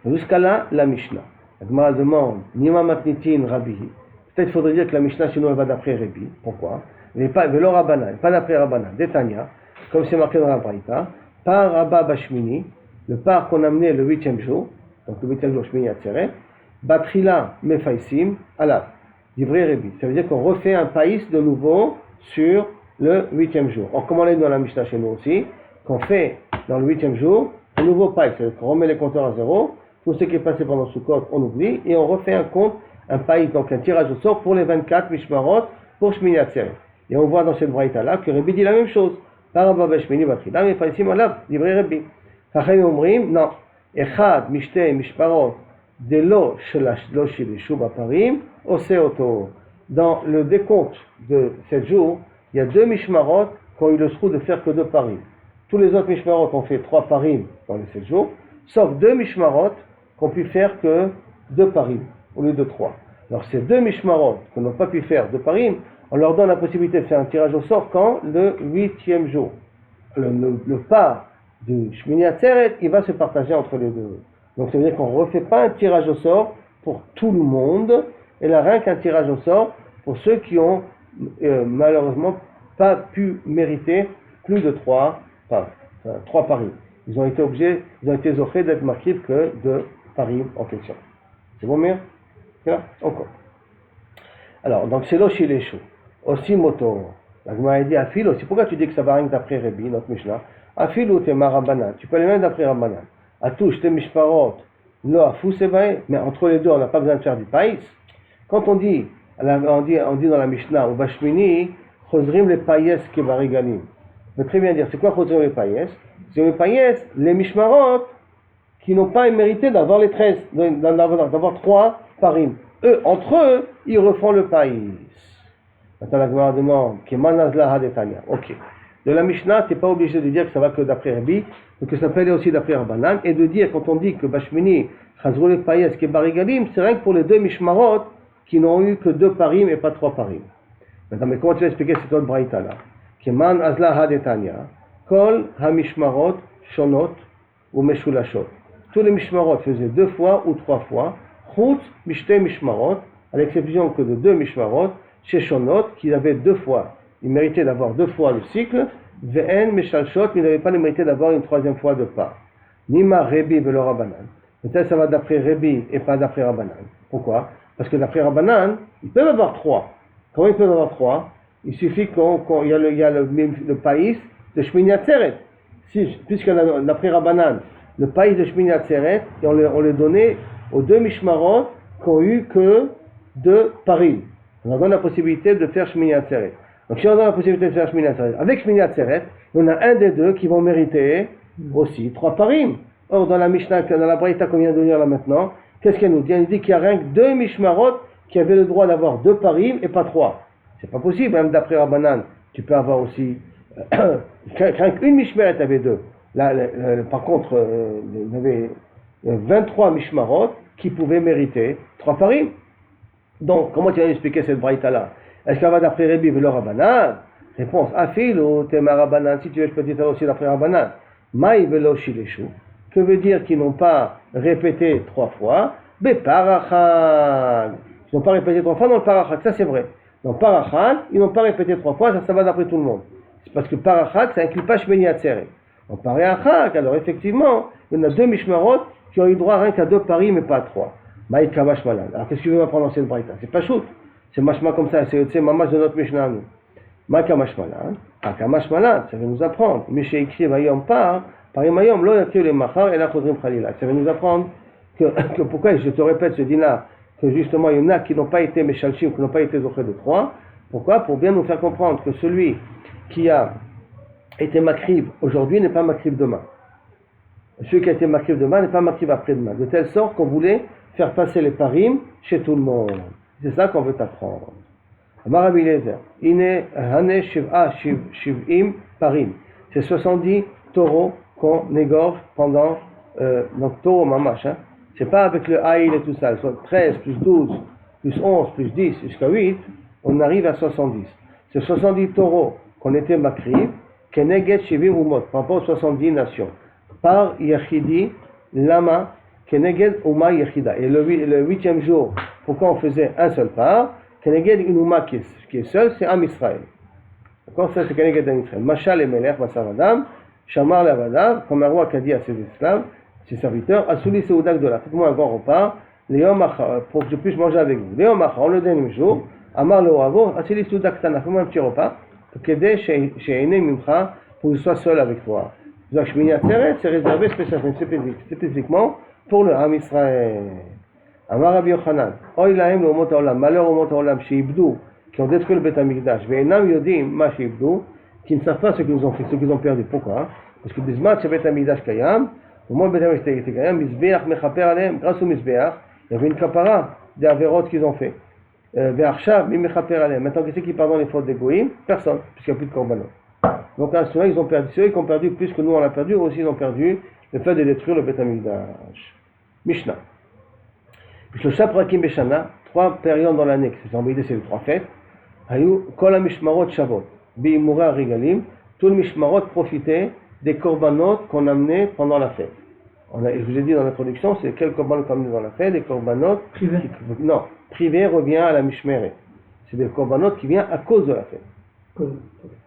Jusqu'à là, la Mishnah. La Gemara demande, Nima matnitin Rabbi. Peut-être faudrait dire que la Mishnah, sinon elle va d'après Rabbi. Pourquoi? Elle n'est pas Velo Rabbanan, pas d'après Rabbanan, Détania. Comme c'est marqué dans la Braïta, par Abba Bashmini, le par qu'on a amené le 8e jour, donc le 8e jour Shmini Atzeret, Batrila Mefaisim, Alav, livré Rebi. Ça veut dire qu'on refait un païs de nouveau sur le 8e jour. Or, comme on l'a dit dans la Mishnah chez nous aussi, qu'on fait dans le 8e jour un nouveau païs, c'est-à-dire qu'on remet les compteurs à zéro, tout ce qui est passé pendant Sukkot, on oublie, et on refait un païs, donc un tirage au sort pour les 24 Mishmarot pour Shmini Atzeret. Et on voit dans cette Braïta-là que Rebi dit la même chose. Par Abba Bashmini Batrila, mais Faisim Alav, livré Rabbi. Chachamim Omrim, non. Echad, Mishtei, Mishparot, Delo, Shelo, Shilishu, Baparim, Oseoto. Dans le décompte de 7 jours, il y a 2 Mishmarot qui ont eu le trou de faire que 2 parim. Tous les autres Mishmarot ont fait 3 parim dans les 7 jours, sauf 2 Mishmarot qui ont pu faire que 2 parim, au lieu de 3. Alors ces 2 Mishmarot qui n'ont pas pu faire 2 parim, on leur donne la possibilité de faire un tirage au sort quand? Le 8e jour. Le part de Shmini Atzeret, il va se partager entre les deux. Donc ça veut dire qu'on ne refait pas un tirage au sort pour tout le monde, et là rien qu'un tirage au sort pour ceux qui ont malheureusement pas pu mériter plus de 3 paris. Ils ont été offrés d'être marqués que de paris en question. C'est bon, mère? Là, encore. Alors, donc c'est l'oshileshu. Aussi moto. La Gemara dit Afilo, c'est pourquoi tu dis que ça va rien d'après Rabbi, notre Mishnah. Afilo t'es Marabanan, tu peux aller même d'après Rabbanan. Atouche t'es Mishparot, lo afou sebae, mais entre les deux, on n'a pas besoin de faire du païs. Quand on dit dans la Mishnah, au Bashmini, Chosrim les païs qui barigalim. On peut très bien dire, c'est quoi Chosrim les païs? C'est les païs, les Mishmarot, qui n'ont pas mérité d'avoir les 13, d'avoir 3 parim. Eux, entre eux, ils refont le païs. Maintenant, la Gemara demande, ok. De la Mishnah, tu n'es pas obligé de dire que ça va que d'après Rabbi, mais que ça peut aller aussi d'après Rabbanan, et de dire, quand on dit que Bashmini, Chazrou le païs qui barigalim, c'est rien que pour les 2 Mishmarot, qui n'ont eu que 2 parim et pas 3 parim. Maintenant, mais comment tu vas expliquer cette autre braïta là? Keman azla hadetanya, kol hamishmarot shonot ou meshulashot. Tous les mishmarot faisaient 2 fois ou 3 fois, chut mishte mishmarot, à l'exception que de 2 mishmarot, chez shonot, qui avaient 2 fois. Ils méritaient d'avoir 2 fois le cycle, ve'en meshalshot, mais ils n'avaient pas le mérité d'avoir une 3e fois de part. Nima Rebi velo Rabbanan. Peut-être ça va d'après Rebi et pas d'après Rabbanan. Pourquoi? Parce que d'après Rabbanan, ils peuvent avoir 3. Comment ils peuvent avoir 3? Il suffit qu'il y a le païs de Shmini Atzeret. Puisque d'après Rabbanan, le païs de Shmini Atzeret, et on les donnait aux 2 Mishmarot qui n'ont eu que 2 parim. On leur donne la possibilité de faire Shmini Atzeret. Donc si on donne la possibilité de faire Shmini Atzeret, avec Shmini Atzeret, il y en a un des 2 qui vont mériter aussi 3 parim. Or, dans la Mishnah, dans la Braïta qu'on vient de lire là maintenant, qu'est-ce qu'elle nous dit? Elle nous dit qu'il y a rien que 2 Mishmarot qui avaient le droit d'avoir 2 parim et pas 3. C'est pas possible, même d'après Rabbanan, tu peux avoir aussi rien qu'une Mishmeret avait 2. Là, par contre, il y avait 23 Mishmarot qui pouvaient mériter 3 parim. Donc, comment tu vas expliquer cette braïta là? Est-ce qu'elle va d'après Rabbi velo Rabbanan? Réponse, Afilo tema Rabbanan, si tu veux, je peux dire ça aussi d'après Rabbanan. Maï velo shileshu, que veut dire qu'ils n'ont pas répété 3 fois? Beparachad. Ils n'ont pas répété 3 fois dans le parachad, ça c'est vrai. Dans parachad, ils n'ont pas répété 3 fois, ça va d'après tout le monde. C'est parce que parachad, ça inclut pas Shmini Atzeret. En parachad, alors effectivement, il y en a 2 Mishmarot qui ont eu droit rien qu'à 2 parim mais pas à 3. Maï kavash malan. Alors qu'est-ce que tu veux m'apprendre dans cette braïta? C'est pas shoot. C'est mashma comme ça, c'est mamash de notre Mishnah. Maï kavash malan. Ah, kavash malan, ça va nous apprendre. Mishe ikri vayom par, parim ayom, lo yakri le machar et la chodrim khalila. Ça va nous apprendre que pourquoi, je te répète ce dinar, que justement il y en a qui n'ont pas été meshalchim, qui n'ont pas été zochés de 3. Pourquoi? Pour bien nous faire comprendre que celui qui a été makrib aujourd'hui n'est pas makrib demain. Celui qui a été makrib demain n'est pas makrib après-demain. De telle sorte qu'on voulait faire passer les parim chez tout le monde. C'est ça qu'on veut apprendre. Amar Rabbi Eliezer, Ine hane shiv'a shiv'im parim. C'est 70 taureaux qu'on égorge pendant donc taureau mamash. Hein. C'est pas avec le haïl et tout ça. Soit 13 plus 12 plus 11 plus 10 jusqu'à 8, on arrive à 70. C'est 70 taureaux qu'on était makrib, keneged shivim umot, par rapport aux 70 nations. Par yachidi lama keneged uma yachida. Et le 8e jour, pourquoi on faisait un seul par? Keneged une uma qui est seul, c'est Am Israël. D'accord? Ça c'est keneged Am Israël. Mashal et melech basavadam, shamar lavadav, comme un roi qui a dit à ses esclaves, ses serviteurs, Asuli Seoudak de là, faites-moi un grand repas, pour que je puisse manger avec vous. Léon Macha, le dernier jour, Amar le Ravo, Asuli Seoudak Tana, faites-moi un petit repas, pour que je sois seul avec toi. Donc, Shmini Atzeret, c'est réservé spécifiquement pour le Ham Israël. Amar Rabbi Yochanan, Oy lahem le Omot Haolam, malheur au Omot Haolam, Sheibdou, qui ont détruit le Beth Amikdash, Ve'enam Yodim, Ma Sheibdou, qui ne savent pas ce qu'ils ont fait, ce qu'ils ont perdu. Pourquoi? Parce que Bismat, c'est Beth Amikdash Kayam, au moins, grâce au Mizbeach, il y avait une kapara des avérotes qu'ils ont fait. Maintenant, qui c'est qui pardonne les fautes des goïms? Personne, puisqu'il n'y a plus de korbanot. Donc, à ce moment, ils ont perdu. C'est eux qui ont perdu plus que nous, on a perdu. Eux aussi, ils ont perdu le fait de détruire le Beth Amikdash. Mishnah. Shlosha prakim beshana, 3 périodes dans l'année, c'est en c'est les 3 fêtes. Hayu kol hamishmarot shavot, bi'imura rigalim, tout le mishmarot profitait des korbanot qu'on amenait pendant la fête. Je vous ai dit dans l'introduction, c'est quels korbanot qu'on amenait dans la fête, des korbanot Privé. Non, privé revient à la mishmeret. C'est des korbanot qui viennent à cause de la fête.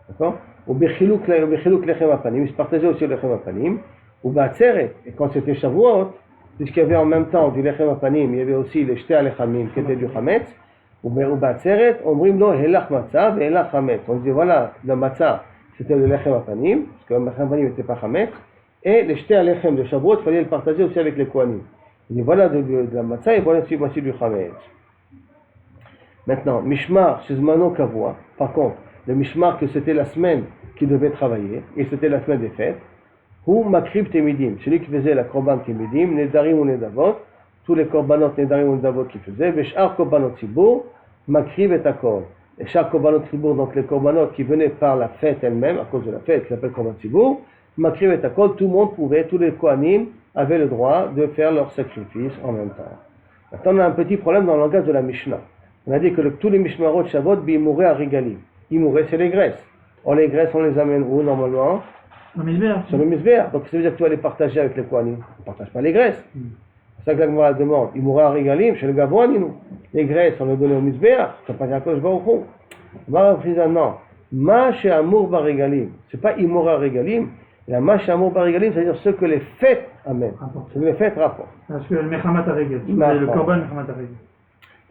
D'accord? Ou bechiluk lechem apanim, ils se partageaient aussi le lechem apanim. Ou ba'atzeret, et quand c'était Shavuot, puisqu'il y avait en même temps du lechem apanim, il y avait aussi les shte alechamim qui étaient du chametz. ou Batseret, Omrim lo Helach Matzah, Helach Hametz. On disait voilà, le Matzah, c'était le Lechem Apanim, parce que le Lechem Apanim n'était pas Hametz, et les Shté Alechem de Shavuot, il fallait le partager aussi avec les Kohanim. Il dit voilà de la Matzah et voici du Hametz. Maintenant, Mishmar, chez Zmano Kavua, par contre, le Mishmar que c'était la semaine qui devait travailler, et c'était la semaine des fêtes, ou Makrib Temidim, celui qui faisait la Korban Temidim, Nedarim ou Nedavot, tous les Korbanot Nedarim ou Nedavot qui faisaient, Veshar Korbanot Tzibour, Makrib et Akol. Et chaque Korbanot Tzibour, donc les Korbanot qui venaient par la fête elle-même, à cause de la fête qui s'appelle Korban Tzibour, Makrib et Akol, tout le monde pouvait, tous les Kohanim avaient le droit de faire leur sacrifice en même temps. Maintenant, on a un petit problème dans le langage de la Mishnah. On a dit que tous les Mishmarot de Shavuot, ils mouraient à Rigalim. Ils mouraient, c'est les graisses. Or, les graisses, on les amène où normalement? Sur le Mizbeach. Donc ça veut dire que tu vas les partager avec les Kohanim. On ne partage pas les graisses. C'est ça que la Gemara demande. Ils mourraient à Rigalim, chez le Gavoine, les graisses, on les donnait au Mizbeach. Ça ne pas dire que je vais au fond. Non. Ma chez Amour bar Rigalim. Ce n'est pas ils mourraient à Rigalim. La ma chez Amour bar Rigalim, c'est-à-dire ce que les fêtes amènent. Ce que les fêtes rapportent. Parce que le Mechamat Arigel, le Korban Mechamat Arigel.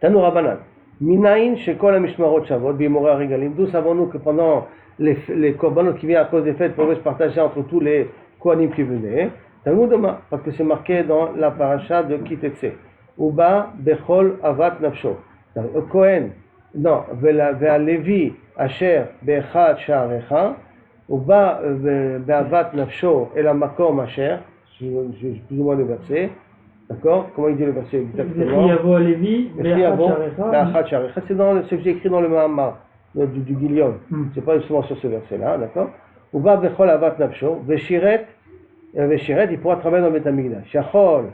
Tanu Rabbanan. Minaïn chez Kol HaMishmarot Shavuot, Bimora Rigalim. D'où savons-nous que pendant les korbanot qui viennent à cause des fêtes pouvaient se partager entre tous les Kohanim qui venaient? Talmud Doma, parce que c'est marqué dans la paracha de Kitetse. Uba Bechol Avat Nafsho. Kohen, non, Ve'alevi Asher Be'echad Sha'arecha. Uba Be'avat Nafsho El HaMakom Asher. J'ai plus ou moins le verset. D'accord? Comment il dit le verset exactement? C'est dans ce que j'ai écrit dans le Mahamar du Gilion. C'est pas justement sur ce verset-là, d'accord? Uba bechol avat nafsho, veshiret, il pourra travailler dans le Beth Amikdash. Shachol,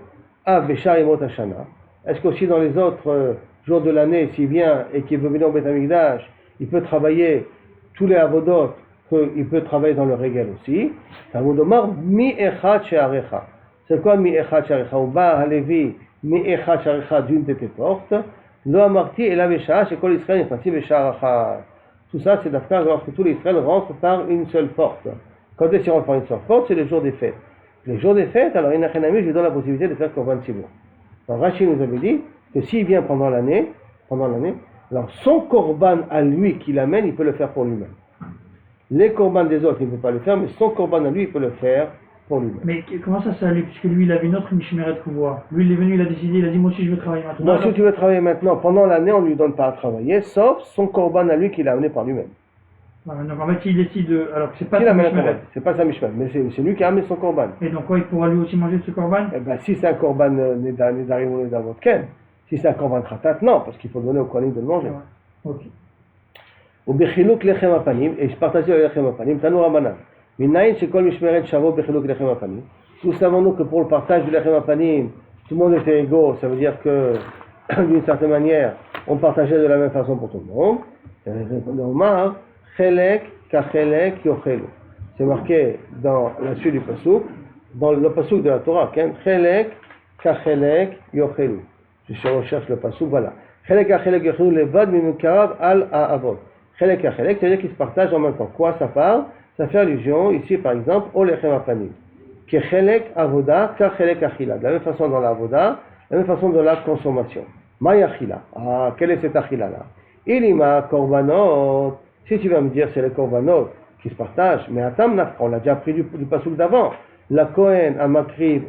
av beshar imot hashana. Est-ce qu'aussi dans les autres jours de l'année, s'il vient et qu'il veut venir au Beth Amikdash, il peut travailler tous les avodot, il peut travailler dans le régal aussi? Talmud Omar, mi echad she'arecha. C'est quoi mi echad sharecha? Uba halevi mi echad sharecha d'une de tes portes. Lo amarti et la vesha chez kol Israël est vesha. Tout ça, c'est d'affaire lorsque tous les Israël rentrent par une seule porte. Quand ils rentrent par une seule porte, c'est le jour des fêtes. Le jour des fêtes, alors Inachenami, je lui donne la possibilité de faire Korban Tzibour. Alors Rashi nous avait dit que s'il vient pendant l'année, alors son Korban à lui qu'il amène, il peut le faire pour lui-même. Les Korban des autres, il ne peut pas le faire, mais son Korban à lui, il peut le faire. Mais comment ça s'allume? Puisque lui, il avait une autre Mishmeret Kouvoa. Lui, il est venu, il a décidé, il a dit moi aussi je veux travailler maintenant. Non, si tu veux travailler maintenant, pendant l'année, on ne lui donne pas à travailler, sauf son Korban à lui qu'il a amené par lui-même. Donc en fait, il décide, alors c'est pas sa Mishmeret. C'est pas sa Mishmeret, mais c'est lui qui a amené son Korban. Et donc quoi, il pourra lui aussi manger de ce Korban? Eh bien, si c'est un Korban Nedarim ou Nedavot Ken, si c'est un Korban Khatat, non, parce qu'il faut donner au Kohanim de le manger. Ok. Ou Bechiluk Lechem Apanim, et je partageais le Lechem Apanim, Tanu Rabbanan. Minaïn chez Kol Mishmeret Shavuot Bechiluk Lechem Apanim. Nous savons-nous que pour le partage du Lechem Apanim, tout le monde était égaux, ça veut dire que d'une certaine manière, on partageait de la même façon pour tout le monde. Omar, Chelek Kachelek Yochelu. C'est marqué dans la suite du Pasuk, dans le Pasuk de la Torah, Chelek Kachelek Yochelu. Je recherche le Pasuk, voilà. Chelek Kachelek Yochelu levad mimukarav al ha'avot. Chelek Kachelek, c'est-à-dire qu'ils se partagent en même temps. Quoi ça parle? Ça fait allusion ici par exemple au Lechem Apanim. Kechelek avoda, kachelek achila. De la même façon dans l'avoda, de la même façon dans la consommation. Maya achila. Ah, quelle est cette achila-là? Ilima korbanot. Si tu vas me dire c'est les korbanot qui se partagent, mais atam nafra, on l'a déjà pris du pasuk d'avant. La kohen amakriv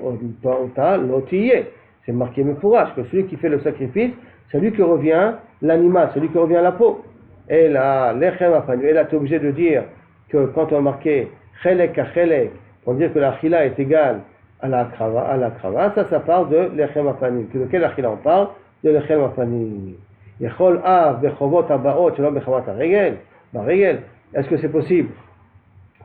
ota lotiye. C'est marqué mefourash que celui qui fait le sacrifice, c'est lui qui revient l'animal, c'est lui qui revient la peau. Et là, Lechem Apanim, et là tu es obligé de dire que quand on a marqué chelek à chelek, pour dire que la chila est égale à la krava, ça parle de Lechem Apanim. De quelle chila on parle? De Lechem Apanim. Yechol av bechovot habaot shelom bechavat haregel. Est-ce que c'est possible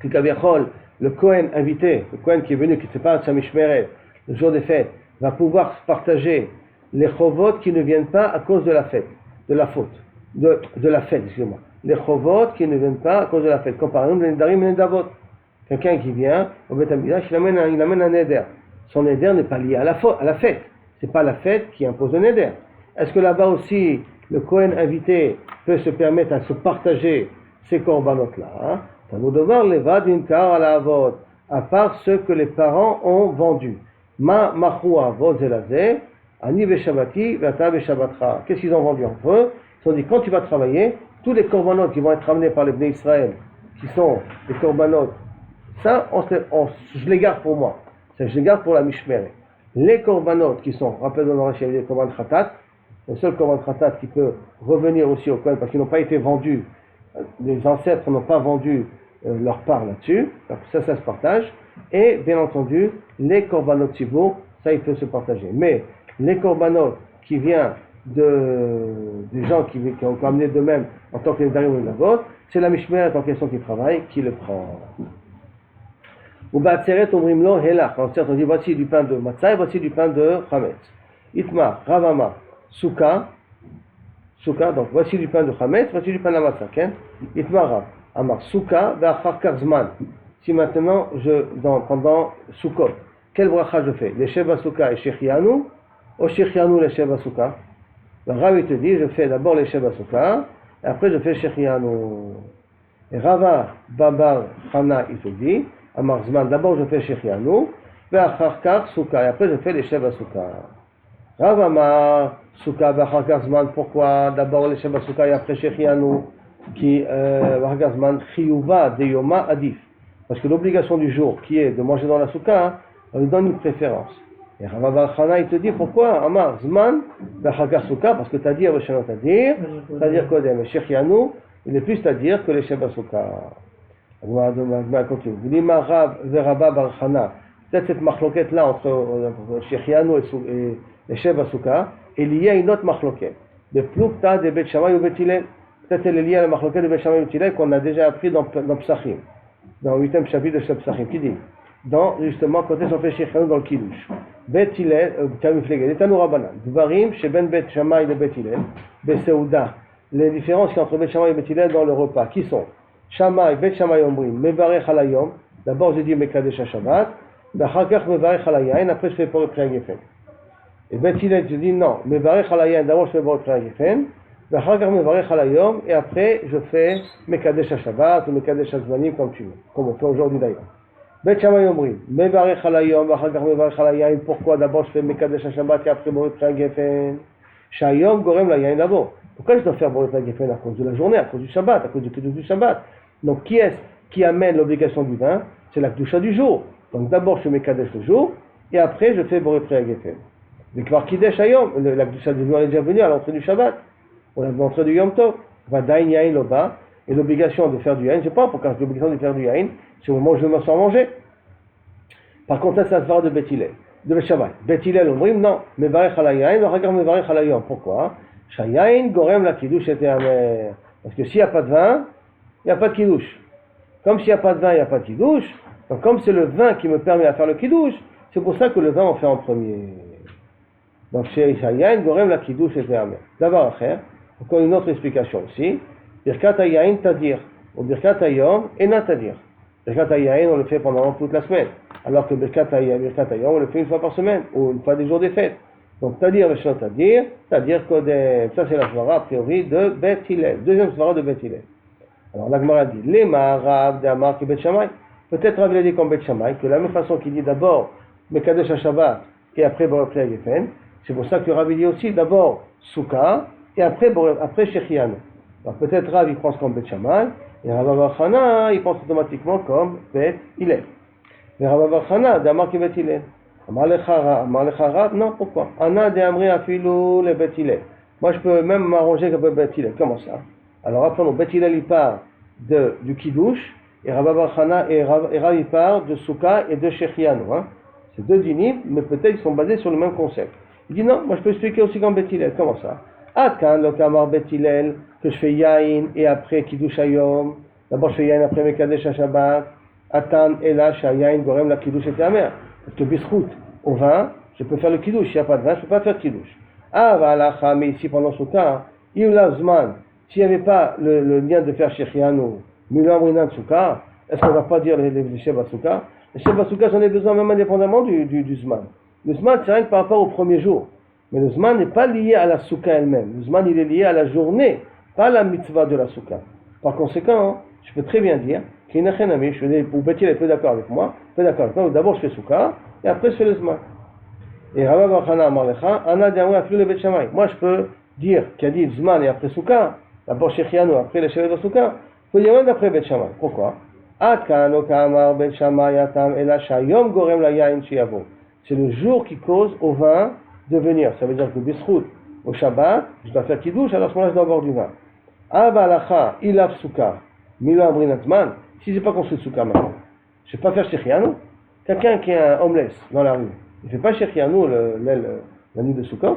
que Kaviachol, le Kohen invité, le Kohen qui est venu, qui ne sait pas de sa mishmeret, le jour des fêtes, va pouvoir partager les chovot qui ne viennent pas à cause de la fête, de la faute, de la fête, excusez-moi. Les chovot qui ne viennent pas à cause de la fête, comme par exemple les nedarim et nedavot. Quelqu'un qui vient au Beth Amikdash, il amène un neder. Son neder n'est pas lié à la fête. C'est pas la fête qui impose le neder. Est-ce que là-bas aussi, le Kohen invité peut se permettre à se partager ces korbanot-là? Talmudovar levad imkar ala avot, à part ceux que les parents ont vendus. Ma machu avot zelazeh, ani veshabati, vata veshabatcha. Qu'est-ce qu'ils ont vendu entre eux? Ils ont dit, quand tu vas travailler, tous les corbanotes qui vont être ramenés par les Bnei Israël, qui sont les corbanotes, ça, je les garde pour moi. Ça, je les garde pour la Mishmeret. Les corbanotes qui sont, rappelez-vous dans le les korban khatat, le seul korban khatat qui peut revenir aussi au Kohen parce qu'ils n'ont pas été vendus, les ancêtres n'ont pas vendu leur part là-dessus, donc ça se partage. Et bien entendu, les korbanot tzibur, ça il peut se partager. Mais les korbanot qui viennent des gens qui ont amené d'eux-mêmes en tant que Nedarim ou Navot, c'est la Mishmeret en question qui travaille, qui le prend. Ou Ba'atzeret omrimlo helach. En certes, on dit voici du pain de matzah et voici du pain de chametz. Itma, ravama, souka, donc voici du pain de chametz, voici du pain de matzah. Itma rav, amar souka, ve'achar zman. Si maintenant, pendant Sukkot, quel bracha je fais? Les Sheva Souka et Shechianu, ou Shechianu les Sheva Souka? Le Rav il te dit, je fais d'abord les Sheva Souka, et après je fais Shechianu. Et Rava Babar Chana il te dit, Amar Zman, d'abord je fais Shechianu, Ve'acharkar Souka, et après je fais les Sheva Souka. Rav Amar Souka Ve'acharkar Zman, pourquoi d'abord les Sheva Souka et après Shechianu, qui Ve'acharkar Zman Chiyuva de Yoma Adif. Parce que l'obligation du jour, qui est de manger dans la soukha, on lui donne une préférence. Et Rav Bar Chana, il te dit pourquoi Amar Zman, Bachakar Soukha, parce que Tadir, Tadir Kodem, et Shechianu, il est plus Tadir que les Sheba Soukha. On continue. Lima Rav Veraba Bar Chana, peut-être cette machloquette là entre Shechianu et les Sheba Soukha, et il y a une autre machloquette. De Plukta de Bet Shammai ou Bet Hillel. Peut-être elle est liée à la machloquette de Bet Shammai ou Bet Hillel qu'on a déjà appris dans Psachim. Dans le 8e chapitre de Psachim, qui dit, justement, quand ils ont fait Shechianu dans le Kiddush, Bet Hillel, Tanu Rabbanan, Dvarim, chez Ben Bet Shammai et Bet Hillel, Beseuda, les différences qu'il y a entre Bet Shammai et Bet Hillel dans le repas, qui sont Shammai, Bet Shammai Omrim, Mevarech Halayom, d'abord je dis Mekadesh HaShabbat, Bachakach Mevarech Halayain, après je fais pour le Pri HaGefen. Et Bet Hillel, je dis non, Mevarech Halayain, d'abord je fais pour le Pri HaGefen, Bachakach Mevarech Halayom, et après je fais Mekadesh HaShabbat ou Mekadesh HaZmanim, comme tu veux, comme on fait aujourd'hui d'ailleurs. Bet Shammai Omrim, Mevarech Halayom, Bachakach Mevarech Halayain, pourquoi d'abord je fais Mekadesh HaShabbat et après pour le Pri HaGefen? Shayom Gorem Layain d'abord. Pourquoi je dois faire pour le Pri HaGefen? À cause de la journée, à cause du Shabbat, à cause du Kiddush du Shabbat. Donc qui est-ce qui amène l'obligation du vin? C'est la Kedusha du jour. Donc d'abord je fais Mekadesh le jour, et après je fais pour le Pri HaGefen. Mais Kvar Kiddush Hayom, la Kedusha du jour est déjà venue à l'entrée du Shabbat. On a l'entrée du Yom Tov, Vadain Yain Loba, et l'obligation de faire du Yain, je sais pas pourquoi j'ai l'obligation de faire du Yain, c'est au moment où je me sens manger. Par contre, ça se va de Bet Hillel, de Bet Shammai. Bet Hillel, Omrim, non, Mevarech Ala Yain, le Hagar Mevarech Ala Yom. Pourquoi? Shayain Gorem la Kiddush était amer. Parce que s'il n'y a pas de vin, il n'y a pas de Kiddush. Comme s'il n'y a pas de vin, il n'y a pas de Kiddush. Donc comme c'est le vin qui me permet à faire le Kiddush, c'est pour ça que le vin on fait en premier. Donc chez Shayain Gorem la Kiddush était amer. D'abord, après, encore une autre explication aussi. Birkat Hayain Tadir, ou Birkat Hayom Ena Tadir. Birkat Hayain, on le fait pendant toute la semaine, alors que Birkat Hayom, on le fait une fois par semaine, ou une fois des jours des fêtes. Donc Tadir, Veshon Tadir Kodem. Ça c'est la svara a priori de Bet Hillel, deuxième svara de Bet Hillel. Alors la Gemara dit, Lema Rav de Amar ki Bet Shammai. Peut-être Rav l'a dit comme Bet Shammai, que la même façon qu'il dit d'abord Mekadesh HaShabbat et après Borei Pri HaGefen, c'est pour ça que Rav dit aussi d'abord Souka, et après Shechianu. Alors peut-être Rav il pense comme Bet Shammai, et Rav Bar Chana il pense automatiquement comme Bet Hillel. Mais Rav Bar Chana d'Amar ki Bet Hillel. Amar lecha Rav, non, pourquoi? Ana de Amri afilu le Bet Hillel. Moi je peux même m'arranger comme Bet Hillel. Comment ça? Alors apprenons, Bet Hillel il part du Kiddush, et Rav Bar Chana et Rav il part de Souka et de Shechianu. C'est deux dinim, mais peut-être ils sont basés sur le même concept. Il dit non, moi je peux expliquer aussi comme Bet Hillel. Comment ça? Atkan lo kamar Bet Hillel, que je fais Yain et après Kiddush Hayom. D'abord je fais Yain après Mekadesh HaShabbat. Atan ela shayain gorem la Kiddush et amer. Parce que bischout au vin, je peux faire le Kiddush. S'il n'y a pas de vin, je ne peux pas faire Kiddush. Ah, valacha, mais ici pendant ce cas, il l'azman. S'il n'y avait pas le lien de faire Shechianu, Milam Rinan Souka, est-ce qu'on ne va pas dire les Sheba Souka? Les Sheba Souka, j'en ai besoin même indépendamment du Zman. Le Zman, c'est rien que par rapport au premier jour. Mais le Zman n'est pas lié à la Souka elle-même. Le Zman, il est lié à la journée, pas à la mitzvah de la Souka. Par conséquent, je peux très bien dire, ou Bet Hillel est peu d'accord avec moi, d'abord je fais Souka, et après je fais le Zman. Et Rav Bar Chana Amar lecha, Ana de Amri afilu le Bet Shammai. Moi je peux dire qu'il a dit Zman et après Souka, d'abord Shechianu, après les Shevet Souka, il faut dire même d'après Bet Shammai. Pourquoi? C'est le jour qui cause au vin de venir. Ça veut dire que Bisrout, au Shabbat, je dois faire Kiddush, alors à ce moment-là, je dois avoir du vin. Abalacha, Ilav Souka, Mila Brinatman, si je n'ai pas construit de Souka maintenant, je ne vais pas faire Shechianu. Quelqu'un qui est un homeless dans la rue, il ne fait pas Shechianu la nuit de Souka,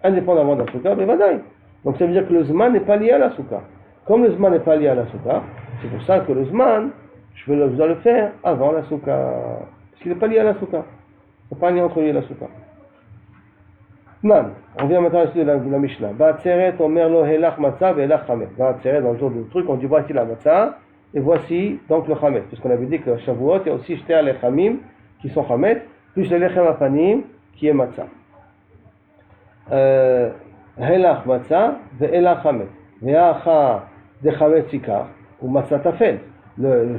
indépendamment de la Souka, mais Vadaï. Donc ça veut dire que le Zman n'est pas lié à la Souka. Comme le Zman n'est pas lié à la Souka, c'est pour ça que le Zman, je dois le faire avant la Souka. Parce qu'il n'est pas lié à la Souka. Il n'est pas lié entre lui et la Souka. Man, on vient maintenant à l'étude de la Mishnah. Ba'atzeret, omer lo helach matzah ve'helach chametz. Ba'atzeret, dans le jour du truc, on dit voici la matzah, et voici donc le chametz. Puisqu'on avait dit que Shavuot, il y a aussi shter lechamim, qui sont chametz, plus le lechem apanim, qui est matzah. Helach matzah ve'helach chametz. Ve'acha de chametz ikar, ou matzah tafel. Le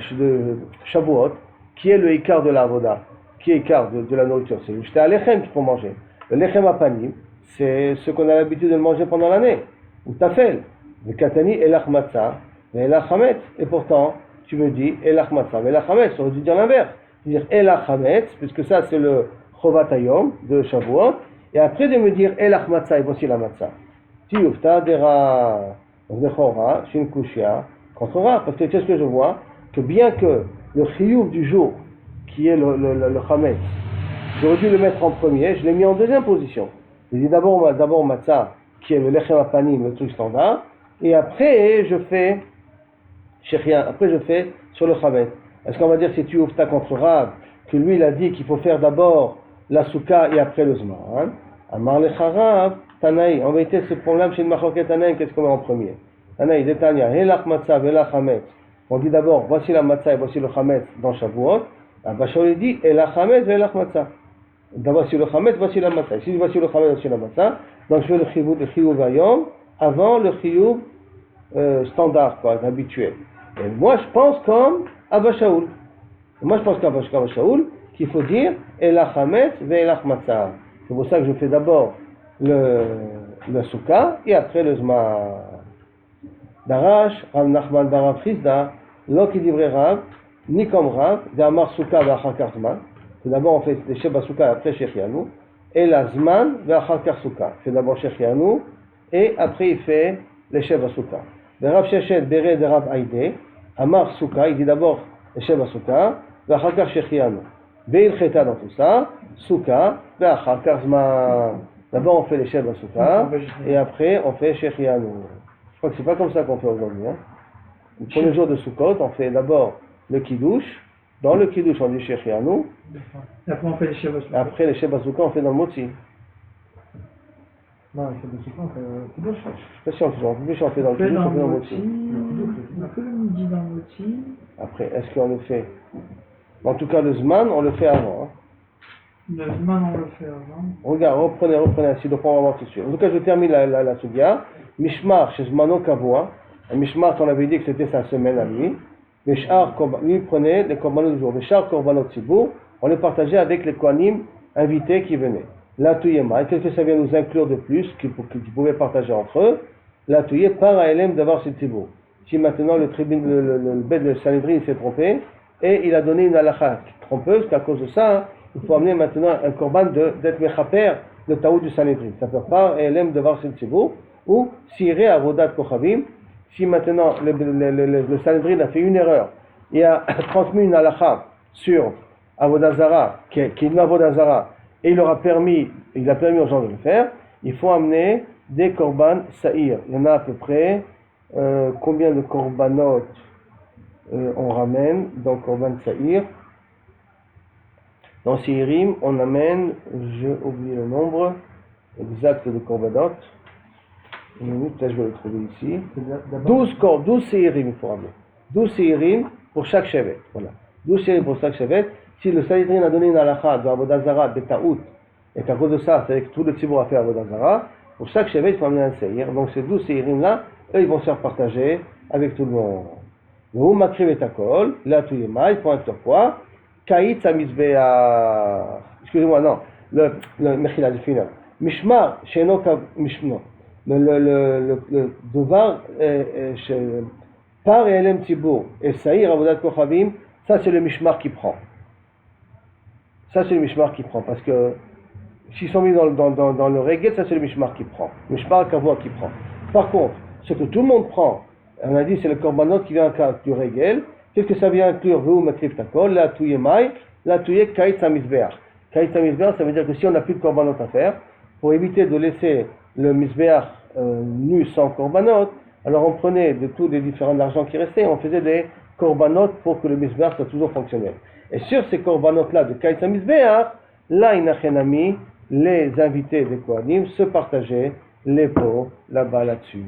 Shavuot, qui est le ikar de la avoda, qui est ikar de la nourriture. C'est le shter lechem qu'il faut manger. Le lechem apanim, c'est ce qu'on a l'habitude de manger pendant l'année, ou tafel. Le katani, elach matzah, mais elach chametz. Et pourtant, tu me dis elach matzah, mais elach chametz. On aurait dû dire l'inverse. Dire elach chametz, puisque ça c'est le chovat hayom de Shavuot. Et après de me dire elach matzah, et voici la matzah. Tiyufta dera vechora, shin kushia, contre Rav. Parce que qu'est-ce que je vois? Que bien que le chiyuv du jour, qui est le chametz, j'aurais dû le mettre en premier, je l'ai mis en deuxième position. J'ai dit d'abord matzah, qui est le lechem apanim, le truc standard, et après je fais sur le chametz. Est-ce qu'on va dire si tu ouvres ta contre Rav, que lui il a dit qu'il faut faire d'abord la souka et après le zman? Amar lecha Rav, Tanaï, en vérité c'est le problème chez le machoket Tanaï, qu'est-ce qu'on met en premier? Tanaï, Detania, helach matzah, velach chametz. On dit d'abord voici la matzah et voici le chametz dans Shavuot. Abashol dit helach chametz, velach matzah. Voici le chametz, voici la matzah. Si voici le chametz, voici la matzah, donc je fais le chiyuv vayom avant le chiyuv standard, quoi, habituel. Et moi je pense comme Abba Shaul. Moi je pense comme Abba Shaul qu'il faut dire elach chametz ve'elach matzah. C'est pour ça que je fais d'abord le souka et après le zman. Darash, Rav Nachman Barav Chizda, lo ki divrei Rav, ni comme Rav, d'amar souka ve'achar zman. D'abord on fait les Sheba Souka après Shechianu, et la Zman ve'achar kar Souka. Il fait d'abord Shechianu, et après il fait les Sheba Souka. Le Rav Sheshet Beret de Rav Haïdé, Amar Souka, il dit d'abord les Sheba Souka, ve'achar kar Shechianu. Ve'il Cheta dans tout ça, Souka ve'achar kar Zman. D'abord on fait les Sheba Souka, et après on fait Shechianu. Je crois que c'est pas comme ça qu'on fait aujourd'hui. Hein. Le premier jour de Sukkot, on fait d'abord le Kiddush. Dans le Kiddush, on dit Shechianu. Et après, on fait les Sheba Souka. Après les Sheba Souka, on fait dans le Motzi. Non, les Sheba Souka, on fait Kiddush. Je sais pas si on fait dans le Kiddush, on fait dans le Kiddush, on fait dans le Motzi. On fait le midi dans le Motzi. Après, est-ce qu'on le fait? En tout cas, le Zman, on le fait avant. Hein. Le Zman, on le fait avant. Regarde, reprenez ainsi, donc on va voir tout de suite. En tout cas, je termine la Sugia. Mishmar, chez Zmano Kavua. Mishmar, on avait dit que c'était sa semaine à lui. Lui prenait les korbanot du jour. Les chars korbanot tzibur, on les partageait avec les kohanim invités qui venaient. La tuyema, qu'est-ce que ça vient nous inclure de plus, qu'ils pouvaient partager entre eux? La tuyé par Aelem d'avoir ce tzibur. Si maintenant le bête de Sanhedrin s'est trompé, et il a donné une halakha trompeuse, qu'à cause de ça, il faut amener maintenant un korban d'être mechaper de taout du Sanhedrin. Ça fait par Aelem d'avoir ce tzibur, ou siré à Vodat Kochavim. Si maintenant le Sanhedrin a fait une erreur et a transmis une halakha sur Avodah Zara, qui est une Avodah Zara, et il a permis aux gens de le faire, il faut amener des korban sa'ir. Il y en a à peu près combien de korbanot on ramène dans korban sa'ir? Dans Seirim, on amène, j'ai oublié le nombre exact de korbanot. Une minute, là je vais le trouver ici. 12 séirim, il faut ramener. 12 séirim pour chaque chevet. Voilà. 12 séirim pour chaque chevet. Si le Sanhedrin a donné une halakha de Avodah Zara, de Ta'out, et qu'à cause de ça, c'est que tout le tzibur a fait Avodah Zara, pour chaque chevet, il faut amener un séir. Donc ces 12 séirim-là, eux, ils vont se faire partager avec tout le monde. Le Hum Makriv et Takol, la Tuyema, ils font un turquois. Kaït Samizbea. Excusez-moi, non. Le Mechila, j'ai fini. Mishmar, Sheno Mishmar. le devoir par et Elem Tzibour et Saïr Avodat Kochavim, ça c'est le Mishmar qui prend. Ça c'est le Mishmar qui prend, parce que s'ils sont mis dans le Regel, ça c'est le Mishmar qui prend. Le Mishmar Kavua qui prend. Par contre, ce que tout le monde prend, on a dit c'est le Korbanot qui vient du Regel. Qu'est-ce que ça vient inclure? Vous Makrif Takol, la Touye Mai, la Touye Kait Samizbeach. Kait Samizbeach, ça veut dire que si on n'a plus de Korbanot à faire, pour éviter de laisser le Mizbeach nu sans Korbanot, alors on prenait de tous les différents argents qui restaient, on faisait des Korbanot pour que le Mizbeach soit toujours fonctionnel. Et sur ces Korbanot-là de Kait Samizbeach, là, Inachenami, les invités des Kohanim se partageaient les pots là-bas là-dessus.